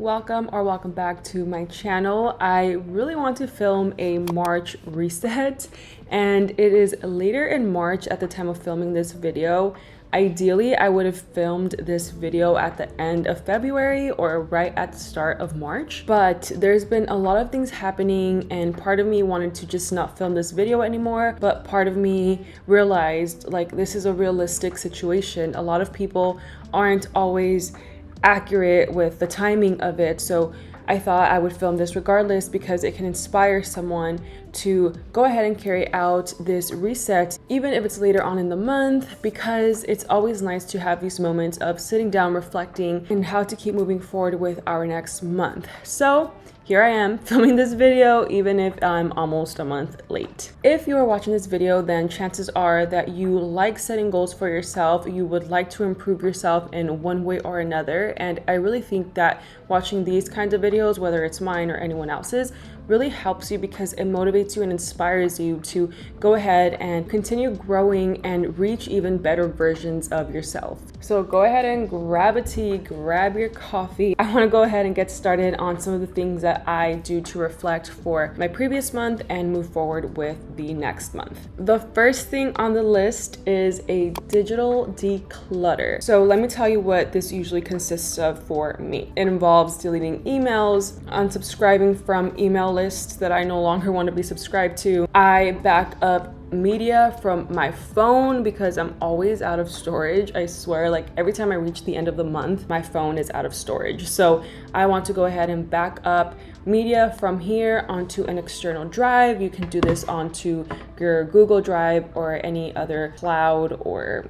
welcome back to my channel. I really want to film a March reset, and it is later in March at the time of filming this video. Ideally, I would have filmed this video at the end of February or right at the start of March, but there's been a lot of things happening and part of me wanted to just not film this video anymore, but part of me realized like this is a realistic situation. A lot of people aren't always accurate with the timing of it, so I thought I would film this regardless because it can inspire someone to go ahead and carry out this reset, even if it's later on in the month, because it's always nice to have these moments of sitting down, reflecting, and how to keep moving forward with our next month. So here I am filming this video, even if I'm almost a month late. If you are watching this video, then chances are that you like setting goals for yourself. You would like to improve yourself in one way or another. And I really think that watching these kinds of videos, whether it's mine or anyone else's, really helps you because it motivates you and inspires you to go ahead and continue growing and reach even better versions of yourself. So go ahead and grab a tea, grab your coffee. I want to go ahead and get started on some of the things that I do to reflect for my previous month and move forward with the next month. The first thing on the list is a digital declutter. So let me tell you what this usually consists of for me. It involves deleting emails, unsubscribing from email lists that I no longer want to be subscribed to. I back up media from my phone because I'm always out of storage. I swear, like every time I reach the end of the month, my phone is out of storage. So I want to go ahead and back up media from here onto an external drive. You can do this onto your Google Drive or any other cloud or,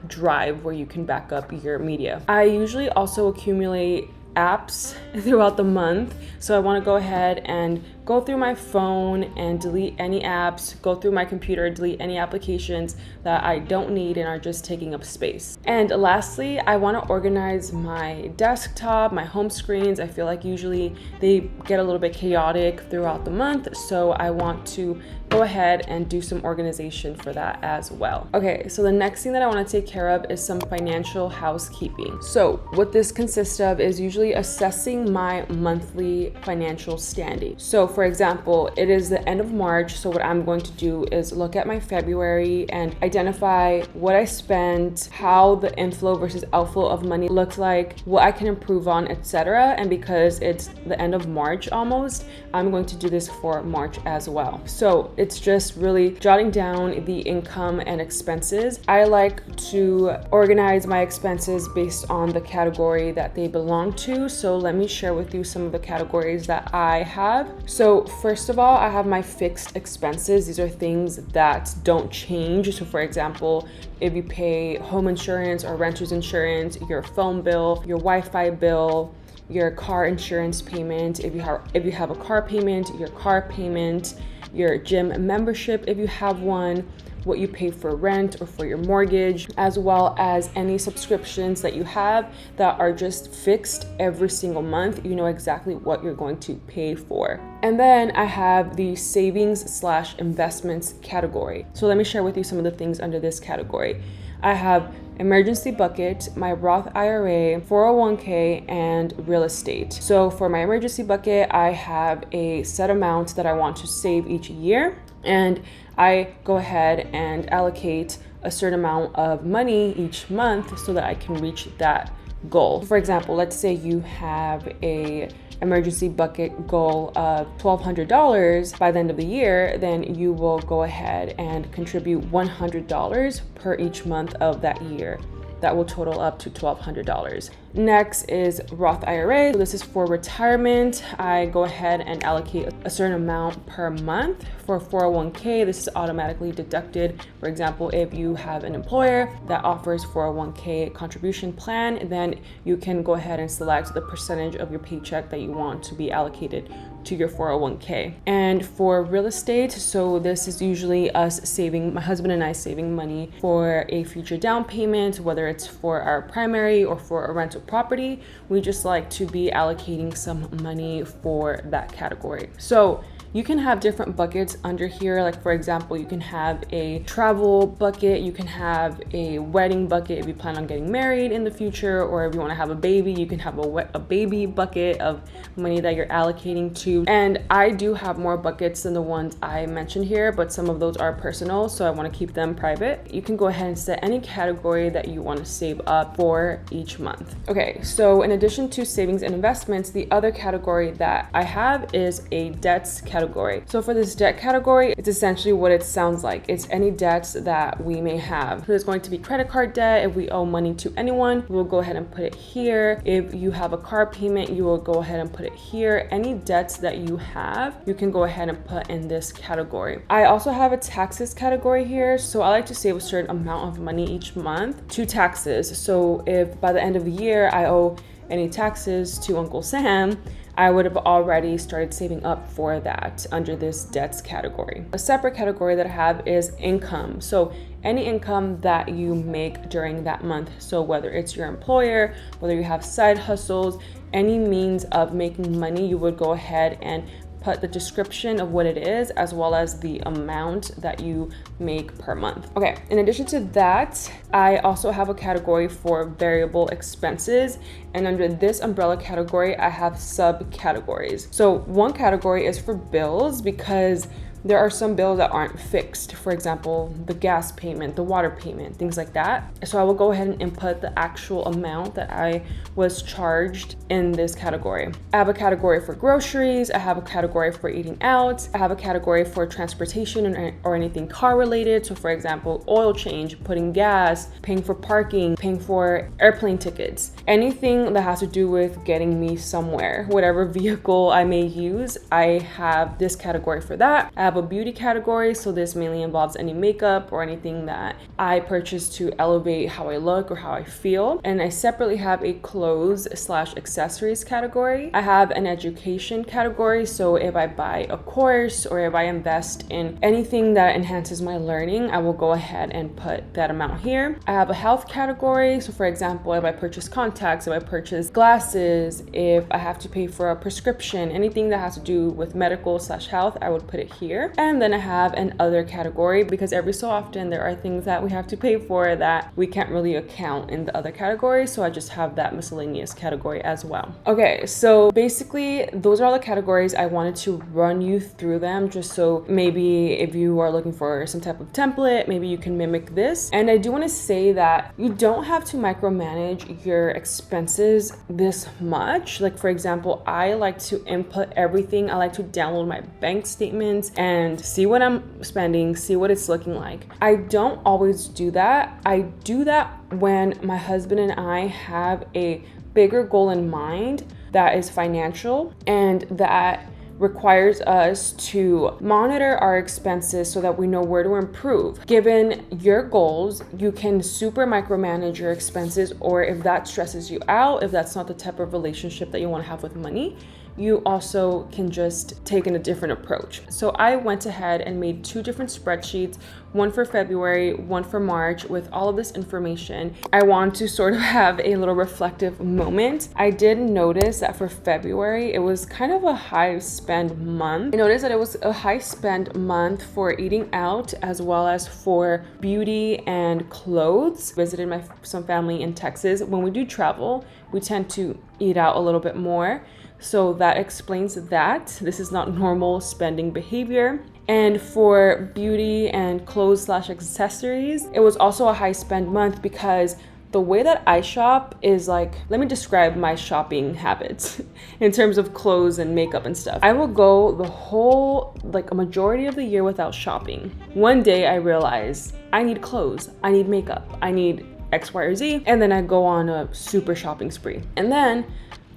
drive where you can back up your media. I usually also accumulate apps throughout the month, so I want to go ahead and go through my phone and delete any apps, go through my computer, delete any applications that I don't need and are just taking up space. And lastly, I want to organize my desktop, my home screens. I feel like usually they get a little bit chaotic throughout the month, so I want to go ahead and do some organization for that as well. Okay, so the next thing that I want to take care of is some financial housekeeping. So what this consists of is usually assessing my monthly financial standing. So for example, it is the end of March, so what I'm going to do is look at my February and identify what I spent, how the inflow versus outflow of money looks like, what I can improve on, etc. And because it's the end of March almost, I'm going to do this for March as well. So it's just really jotting down the income and expenses. I like to organize my expenses based on the category that they belong to. So let me share with you some of the categories that I have. So first of all, I have my fixed expenses. These are things that don't change. So for example, if you pay home insurance or renter's insurance, your phone bill, your Wi-Fi bill, your car insurance payment, if you have a car payment, your car payment, your gym membership if you have one, what you pay for rent or for your mortgage, as well as any subscriptions that you have that are just fixed every single month. You know exactly what you're going to pay for. And then I have the savings/investments category. So let me share with you some of the things under this category. I have emergency bucket, my Roth IRA, 401k, and real estate. So for my emergency bucket, I have a set amount that I want to save each year, and I go ahead and allocate a certain amount of money each month so that I can reach that goal. For example, let's say you have a emergency bucket goal of $1,200 by the end of the year, then you will go ahead and contribute $100 per each month of that year. That will total up to $1,200. Next is Roth IRA. So this is for retirement. I go ahead and allocate a certain amount per month. For 401k, this is automatically deducted. For example, if you have an employer that offers 401k contribution plan, then you can go ahead and select the percentage of your paycheck that you want to be allocated to your 401k. And for real estate, so this is usually us saving, my husband and I saving money for a future down payment, whether it's for our primary or for a rental property. We just like to be allocating some money for that category. So You can have different buckets under here. Like for example, you can have a travel bucket, you can have a wedding bucket if you plan on getting married in the future, or if you want to have a baby, you can have a baby bucket of money that you're allocating to. And I do have more buckets than the ones I mentioned here, but some of those are personal, so I want to keep them private. You can go ahead and set any category that you want to save up for each month. Okay, so in addition to savings and investments, the other category that I have is a debts category. So for this debt category, it's essentially what it sounds like. It's any debts that we may have. So there's going to be credit card debt. If we owe money to anyone, we'll go ahead and put it here. If you have a car payment, you will go ahead and put it here. Any debts that you have, you can go ahead and put in this category. I also have a taxes category here. So I like to save a certain amount of money each month to taxes. So if by the end of the year I owe any taxes to Uncle Sam, I would have already started saving up for that under this debts category. A separate category that I have is income. So any income that you make during that month. So whether it's your employer, whether you have side hustles, any means of making money, you would go ahead and put the description of what it is as well as the amount that you make per month. Okay, in addition to that, I also have a category for variable expenses, and under this umbrella category, I have subcategories. So one category is for bills because there are some bills that aren't fixed. For example, the gas payment, the water payment, things like that. So I will go ahead and input the actual amount that I was charged in this category. I have a category for groceries. I have a category for eating out. I have a category for transportation or anything car related. So for example, oil change, putting gas, paying for parking, paying for airplane tickets, anything that has to do with getting me somewhere, whatever vehicle I may use, I have this category for that. I have a beauty category, so this mainly involves any makeup or anything that I purchase to elevate how I look or how I feel. And I separately have a clothes/accessories category. I have an education category, so if I buy a course or if I invest in anything that enhances my learning, I will go ahead and put that amount here. I have a health category, so for example, if I purchase contacts, if I purchase glasses, if I have to pay for a prescription, anything that has to do with medical/health, I would put it here. And then I have an other category because every so often there are things that we have to pay for that we can't really account in the other category. So I just have that miscellaneous category as well. Okay, so basically those are all the categories. I wanted to run you through them just so maybe if you are looking for some type of template, maybe you can mimic this. And I do want to say that you don't have to micromanage your expenses this much. Like for example, I like to input everything. I like to download my bank statements and see what I'm spending, see what it's looking like. I don't always do that. I do that when my husband and I have a bigger goal in mind that is financial and that requires us to monitor our expenses so that we know where to improve. Given your goals, you can super micromanage your expenses, or if that stresses you out, if that's not the type of relationship that you want to have with money, you also can just take in a different approach. So I went ahead and made 2 different spreadsheets, one for February, one for March, with all of this information. I want to sort of have a little reflective moment. I did notice that for February, it was kind of a high spend month. I noticed that it was a high spend month for eating out as well as for beauty and clothes. Visited some family in Texas. When we do travel, we tend to eat out a little bit more. So that explains that. This is not normal spending behavior. And for beauty and clothes/accessories, it was also a high spend month because the way that I shop is like, let me describe my shopping habits in terms of clothes and makeup and stuff. I will go the whole, like a majority of the year without shopping. One day I realize I need clothes, I need makeup, I need X, Y, or Z. And then I go on a super shopping spree. And then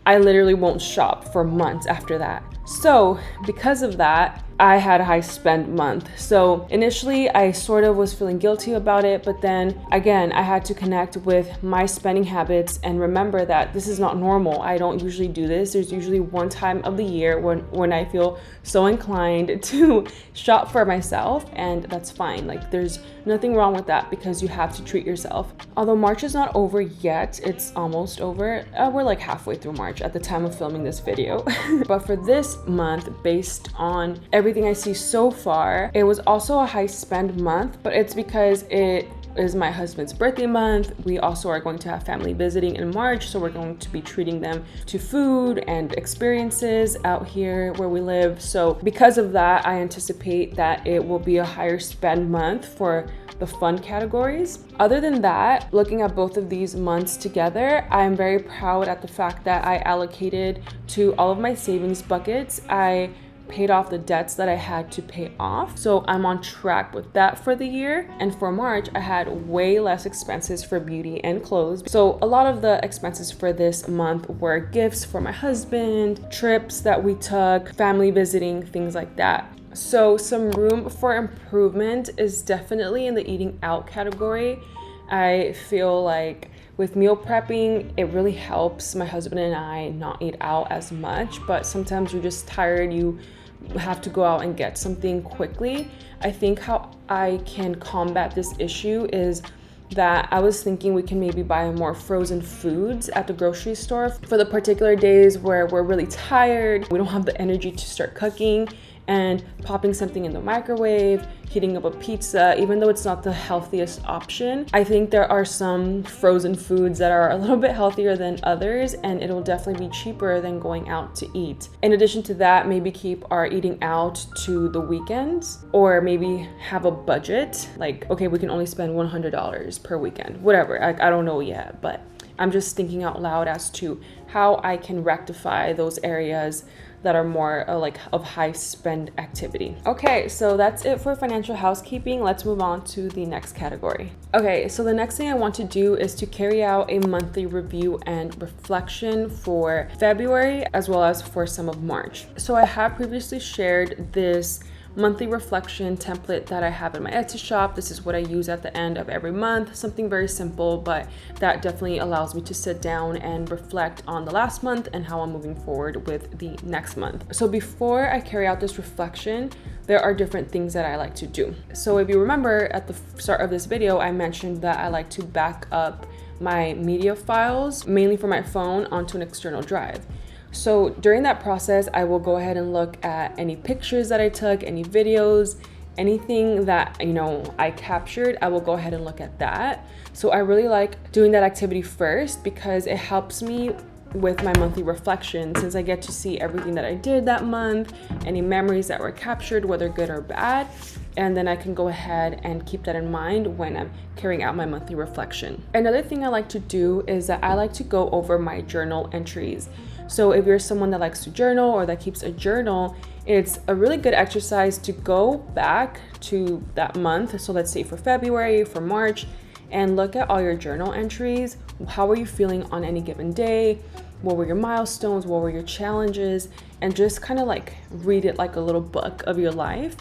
I literally won't shop for months after that. So because of that, I had a high spend month. So initially I sort of was feeling guilty about it, but then again, I had to connect with my spending habits and remember that this is not normal. I don't usually do this. There's usually one time of the year when I feel so inclined to shop for myself, and that's fine. Like there's nothing wrong with that because you have to treat yourself. Although March is not over yet, it's almost over. We're like halfway through March at the time of filming this video. But for this month, based on everything everything I see so far. It was also a high spend month, but it's because it is my husband's birthday month. We also are going to have family visiting in March, so we're going to be treating them to food and experiences out here where we live. So because of that, I anticipate that it will be a higher spend month for the fun categories. Other than that, looking at both of these months together, I'm very proud at the fact that I allocated to all of my savings buckets. I paid off the debts that I had to pay off. So I'm on track with that for the year. And for March, I had way less expenses for beauty and clothes. So a lot of the expenses for this month were gifts for my husband, trips that we took, family visiting, things like that. So some room for improvement is definitely in the eating out category. I feel like with meal prepping, it really helps my husband and I not eat out as much, but sometimes you're just tired, you have to go out and get something quickly. I think how I can combat this issue is that I was thinking we can maybe buy more frozen foods at the grocery store for the particular days where we're really tired, we don't have the energy to start cooking, and popping something in the microwave, heating up a pizza, even though it's not the healthiest option. I think there are some frozen foods that are a little bit healthier than others, and it'll definitely be cheaper than going out to eat. In addition to that, maybe keep our eating out to the weekends, or maybe have a budget. Like, okay, we can only spend $100 per weekend, whatever. I don't know yet, but I'm just thinking out loud as to how I can rectify those areas that are more like of high spend activity. Okay, so that's it for financial housekeeping. Let's move on to the next category. Okay, so the next thing I want to do is to carry out a monthly review and reflection for February as well as for some of March. So I have previously shared this monthly reflection template that I have in my Etsy shop. This is what I use at the end of every month. Something very simple, but that definitely allows me to sit down and reflect on the last month and how I'm moving forward with the next month. So before I carry out this reflection, there are different things that I like to do. So if you remember at the start of this video, I mentioned that I like to back up my media files, mainly for my phone, onto an external drive. So during that process, I will go ahead and look at any pictures that I took, any videos, anything that, I captured, I will go ahead and look at that. So I really like doing that activity first because it helps me with my monthly reflection, since I get to see everything that I did that month, any memories that were captured, whether good or bad. And then I can go ahead and keep that in mind when I'm carrying out my monthly reflection. Another thing I like to do is that I like to go over my journal entries. So if you're someone that likes to journal or that keeps a journal, it's a really good exercise to go back to that month. So let's say for February, for March, and look at all your journal entries. How were you feeling on any given day? What were your milestones? What were your challenges? And just kind of like read it like a little book of your life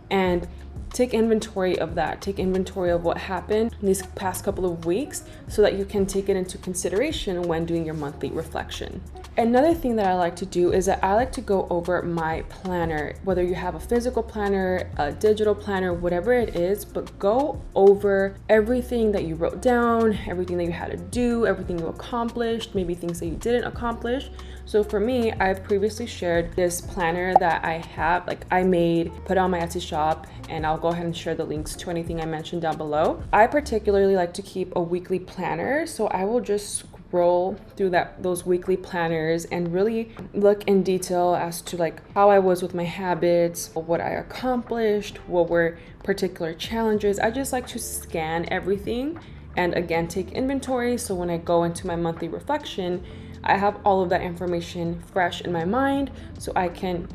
and take inventory of that. Take inventory of what happened in these past couple of weeks so that you can take it into consideration when doing your monthly reflection. Another thing that I like to do is that I like to go over my planner, whether you have a physical planner, a digital planner, whatever it is, but go over everything that you wrote down, everything that you had to do, everything you accomplished, maybe things that you didn't accomplish. So for me, I've previously shared this planner that I have, like I made, put on my Etsy shop, and I'll go ahead and share the links to anything I mentioned down below. I particularly like to keep a weekly planner, so I will just scroll through those weekly planners and really look in detail as to like how I was with my habits, what I accomplished, what were particular challenges. I just like to scan everything and again take inventory, so when I go into my monthly reflection, I have all of that information fresh in my mind, so I can,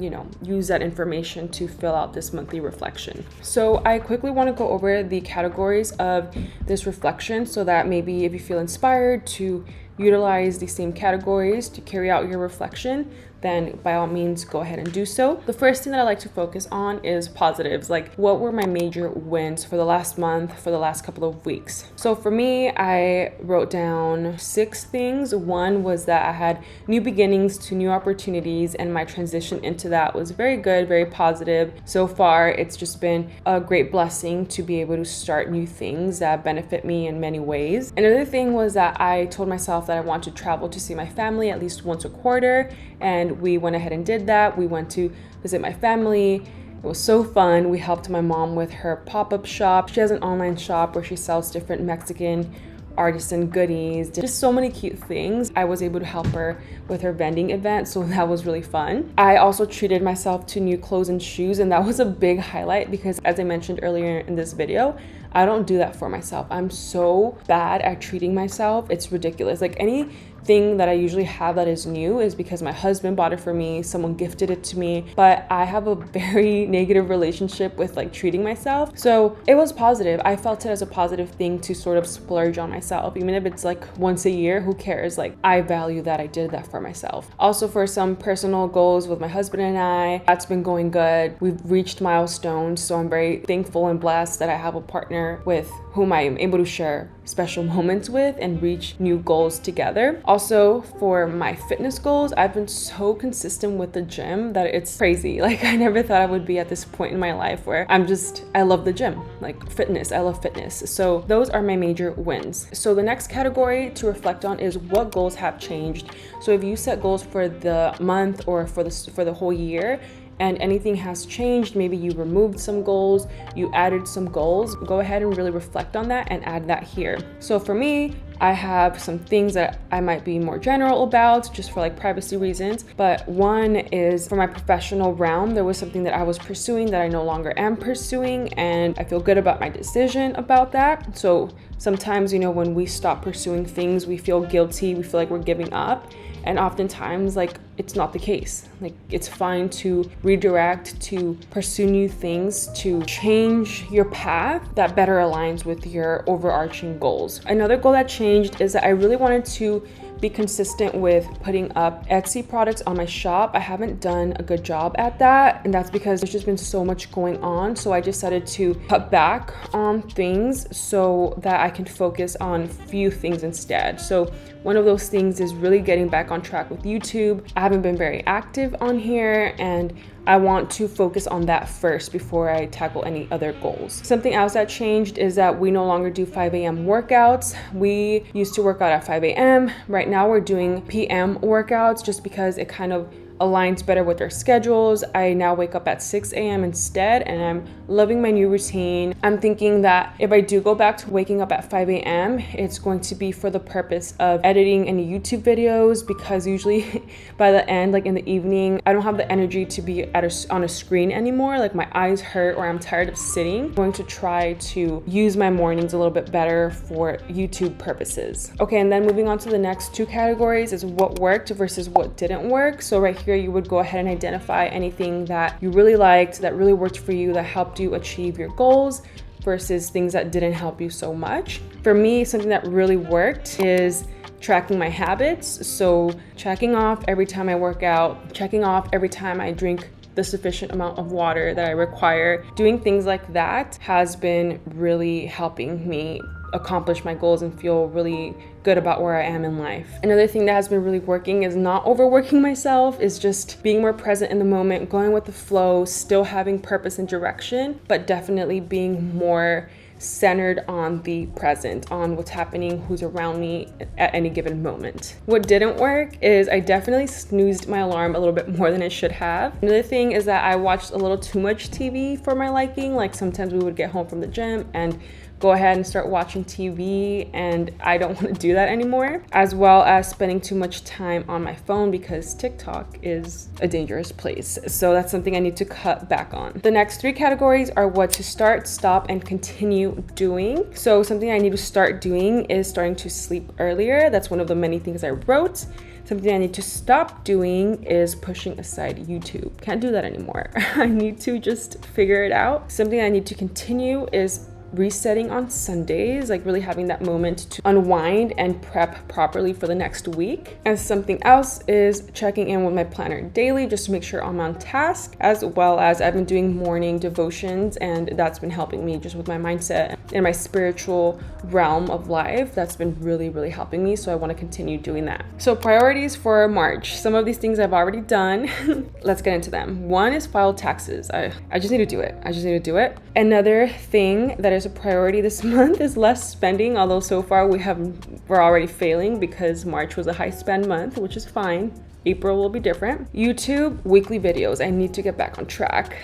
use that information to fill out this monthly reflection. So I quickly want to go over the categories of this reflection so that maybe if you feel inspired to utilize the same categories to carry out your reflection, then by all means go ahead and do so. The first thing that I like to focus on is positives, like what were my major wins for the last month, for the last couple of weeks. So for me, I wrote down 6 things. One was that I had new beginnings to new opportunities, and my transition into that was very good, very positive. So far, it's just been a great blessing to be able to start new things that benefit me in many ways. Another thing was that I told myself that I want to travel to see my family at least once a quarter, and we went ahead and did that. We went to visit my family It was so fun. We helped my mom with her pop-up shop. She has an online shop where she sells different Mexican artisan goodies, just so many cute things. I was able to help her with her vending event, so that was really fun. I also treated myself to new clothes and shoes, and that was a big highlight because, as I mentioned earlier in this video, I don't do that for myself. I'm so bad at treating myself. It's ridiculous. Like, anything that I usually have that is new is because my husband bought it for me, someone gifted it to me, but I have a very negative relationship with like treating myself. So it was positive. I felt it as a positive thing to sort of splurge on myself. Even if it's like once a year, who cares? Like, I value that I did that for myself. Also, for some personal goals with my husband and I, that's been going good. We've reached milestones, so I'm very thankful and blessed that I have a partner with whom I am able to share special moments with and reach new goals together. Also, for my fitness goals, I've been so consistent with the gym that it's crazy. Like, I never thought I would be at this point in my life where I love the gym, like fitness. I love fitness. So those are my major wins. So the next category to reflect on is what goals have changed. So if you set goals for the month or for the whole year, and anything has changed, maybe you removed some goals, you added some goals, go ahead and really reflect on that and add that here. So for me, I have some things that I might be more general about just for like privacy reasons, but one is for my professional realm. There was something that I was pursuing that I no longer am pursuing, and I feel good about my decision about that. So sometimes, when we stop pursuing things, we feel guilty, we feel like we're giving up. And oftentimes, like, it's not the case. Like, it's fine to redirect, to pursue new things, to change your path that better aligns with your overarching goals. Another goal that changed is that I really wanted to be consistent with putting up Etsy products on my shop. I haven't done a good job at that, and that's because there's just been so much going on. So I decided to cut back on things so that I can focus on few things instead. So one of those things is really getting back on track with YouTube. I haven't been very active on here, and I want to focus on that first before I tackle any other goals. Something else that changed is that we no longer do 5 a.m. workouts. We used to work out at 5 a.m. Right now we're doing PM workouts just because it kind of aligns better with our schedules. I now wake up at 6 a.m. instead, and I'm loving my new routine. I'm thinking that if I do go back to waking up at 5 a.m., it's going to be for the purpose of editing any YouTube videos, because usually by the end, like in the evening, I don't have the energy to be on a screen anymore. Like, my eyes hurt or I'm tired of sitting. I'm going to try to use my mornings a little bit better for YouTube purposes. Okay, and then moving on to the next two categories is what worked versus what didn't work. So right here, you would go ahead and identify anything that you really liked, that really worked for you, that helped you achieve your goals, versus things that didn't help you so much. For me, something that really worked is tracking my habits. So checking off every time I work out, checking off every time I drink the sufficient amount of water that I require. Doing things like that has been really helping me accomplish my goals and feel really good about where I am in life. Another thing that has been really working is not overworking myself, is just being more present in the moment, going with the flow, still having purpose and direction, but definitely being more centered on the present, on what's happening, who's around me at any given moment. What didn't work is I definitely snoozed my alarm a little bit more than it should have. Another thing is that I watched a little too much TV for my liking. Like, sometimes we would get home from the gym and go ahead and start watching TV, and I don't want to do that anymore, as well as spending too much time on my phone, because TikTok is a dangerous place. So that's something I need to cut back on. The next three categories are what to start, stop, and continue doing. So something I need to start doing is starting to sleep earlier. That's one of the many things I wrote. Something I need to stop doing is pushing aside YouTube. Can't do that anymore. I need to just figure it out. Something I need to continue is resetting on Sundays, like really having that moment to unwind and prep properly for the next week. And something else is checking in with my planner daily just to make sure I'm on task, as well as I've been doing morning devotions, and that's been helping me just with my mindset and my spiritual realm of life. That's been really, really helping me. So I want to continue doing that. So priorities for March. Some of these things I've already done. Let's get into them. One is file taxes. I just need to do it. Another thing that is a priority this month is less spending, although so far we're already failing because March was a high spend month, which is fine. April will be different. YouTube weekly videos. I need to get back on track.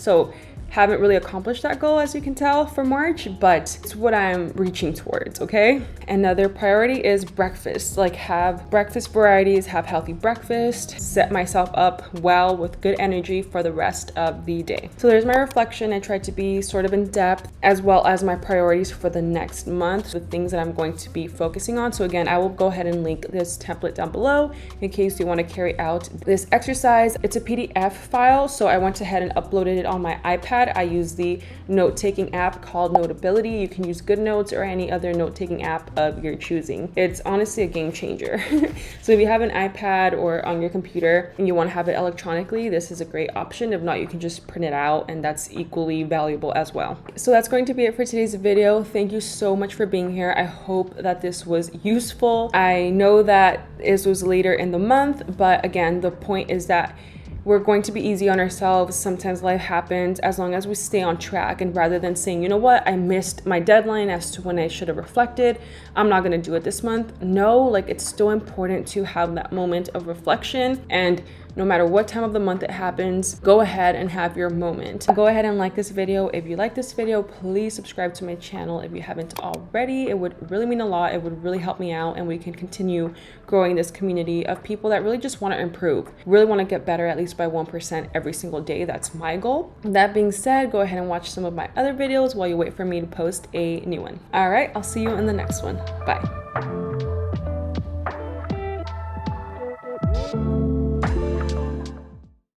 So haven't really accomplished that goal, as you can tell, for March, but it's what I'm reaching towards, okay? Another priority is breakfast. Like, have breakfast varieties, have healthy breakfast, set myself up well with good energy for the rest of the day. So there's my reflection. I tried to be sort of in depth, as well as my priorities for the next month, the things that I'm going to be focusing on. So again, I will go ahead and link this template down below in case you want to carry out this exercise. It's a PDF file, so I went ahead and uploaded it on my iPad. I use the note-taking app called Notability. You can use GoodNotes or any other note-taking app of your choosing. It's honestly a game changer. So if you have an iPad or on your computer and you want to have it electronically, this is a great option. If not, you can just print it out, and that's equally valuable as well. So that's going to be it for today's video. Thank you so much for being here. I hope that this was useful. I know that this was later in the month, but again, the point is that we're going to be easy on ourselves. Sometimes life happens, as long as we stay on track. And rather than saying, you know what, I missed my deadline as to when I should have reflected, I'm not gonna do it this month. No, like, it's still important to have that moment of reflection. And no matter what time of the month it happens, go ahead and have your moment. Go ahead and like this video. If you like this video, please subscribe to my channel if you haven't already. It would really mean a lot. It would really help me out, and we can continue growing this community of people that really just want to improve, really want to get better at least by 1% every single day. That's my goal. That being said, go ahead and watch some of my other videos while you wait for me to post a new one. All right, I'll see you in the next one. Bye.